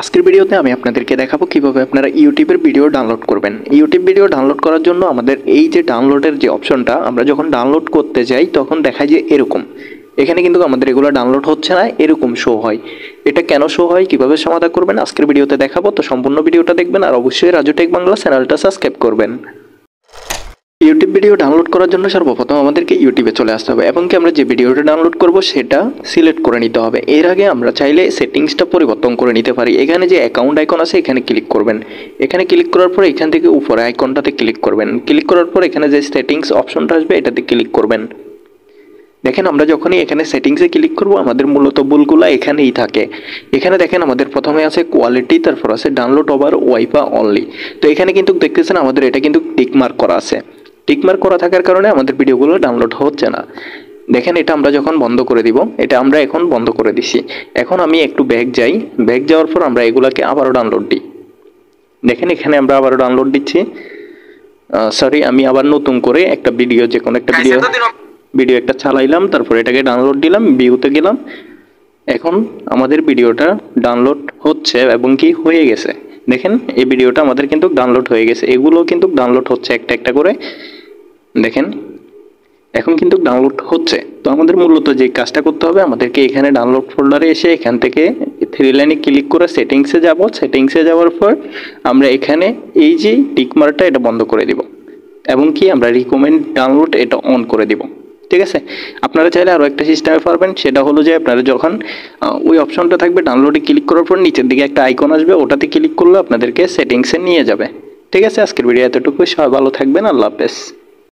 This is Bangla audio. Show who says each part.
Speaker 1: আজকের ভিডিওতে আমি আপনাদেরকে দেখাবো কিভাবে আপনারা ইউটিউবের ভিডিও ডাউনলোড করবেন। ইউটিউব ভিডিও ডাউনলোড করার জন্য আমাদের এই যে ডাউনলোডের যে অপশনটা, আমরা যখন ডাউনলোড করতে যাই তখন দেখা যায় এরকম। এখানে কিন্তু আমাদের এগুলো ডাউনলোড হচ্ছে না, এরকম শো হয়। এটা কেন শো হয়, কিভাবে সমাধান করবেন আজকের ভিডিওতে দেখাবো। তো সম্পূর্ণ ভিডিওটা দেখবেন আর অবশ্যই রাজু টেক বাংলা চ্যানেলটা সাবস্ক্রাইব করবেন। ইউটিউব ভিডিও ডাউনলোড করার জন্য সর্বপ্রথম আমাদেরকে ইউটিউবে চলে আসতে হবে এবং কি আমরা যে ভিডিওটা ডাউনলোড করব সেটা সিলেক্ট করে নিতে হবে। এর আগে আমরা চাইলে সেটিংসটা পরিবর্তন করে নিতে পারি। এখানে যে অ্যাকাউন্ট আইকন আছে এখানে ক্লিক করবেন। এখানে ক্লিক করার পর এখান থেকে উপরে আইকনটাতে ক্লিক করবেন। ক্লিক করার পর এখানে যে সেটিংস অপশনটা আসবে এটাতে ক্লিক করবেন। দেখেন আমরা যখনই এখানে সেটিংসে ক্লিক করব আমাদের মূলত ভুলগুলো এখানেই থাকে। এখানে দেখেন আমাদের প্রথমে আছে কোয়ালিটি, তারপর আছে ডাউনলোড ওভার ওয়াইফাই অনলি। তো এখানে কিন্তু দেখতেছেন আমাদের এটা কিন্তু টিক মার্ক করা আছে। টিকমার্ক করা থাকার কারণে আমাদের ভিডিওগুলো ডাউনলোড হচ্ছে না। দেখেন এটা আমরা যখন বন্ধ করে দিব, এটা আমরা এখন বন্ধ করে দিছি। এখন আমি একটু ব্যাক যাই, ব্যাক যাওয়ার পর আমরা এগুলাকে আবারও ডাউনলোড দিই। দেখেন এখানে আমরা আবারও ডাউনলোড দিচ্ছি। সরি, আমি আবার নতুন করে একটা ভিডিও, যে কোনো একটা ভিডিও একটা চালাইলাম, তারপর এটাকে ডাউনলোড দিলাম, ভিউতে গেলাম। এখন আমাদের ভিডিওটা ডাউনলোড হচ্ছে এবং কি হয়ে গেছে। দেখেন এই ভিডিওটা আমাদের কিন্তু ডাউনলোড হয়ে গেছে। এগুলো কিন্তু ডাউনলোড হচ্ছে একটা একটা করে। দেখেন এখন কিন্তু ডাউনলোড হচ্ছে। তো আমাদের মূলত যে কাজটা করতে হবে, আমাদেরকে এখানে ডাউনলোড ফোল্ডারে এসে এখান থেকে থ্রি লাইনে ক্লিক করে সেটিংসে যাব। সেটিংসে যাওয়ার পর আমরা এখানে এই যে টিকমার্কটা এটা বন্ধ করে দিব এবং কি আমরা রিকমেন্ড ডাউনলোড এটা অন করে দিব। ঠিক আছে, আপনারা চাইলে আরও একটা সিস্টেমে পারবেন। সেটা হলো যে আপনারা যখন ওই অপশনটা থাকবে ডাউনলোডে ক্লিক করার পর নিচের দিকে একটা আইকন আসবে, ওটাতে ক্লিক করলে আপনাদেরকে সেটিংসে নিয়ে যাবে। ঠিক আছে, আজকের ভিডিও এতটুকুই। সবাই ভালো থাকবেন, আল্লাহ হাফেজ।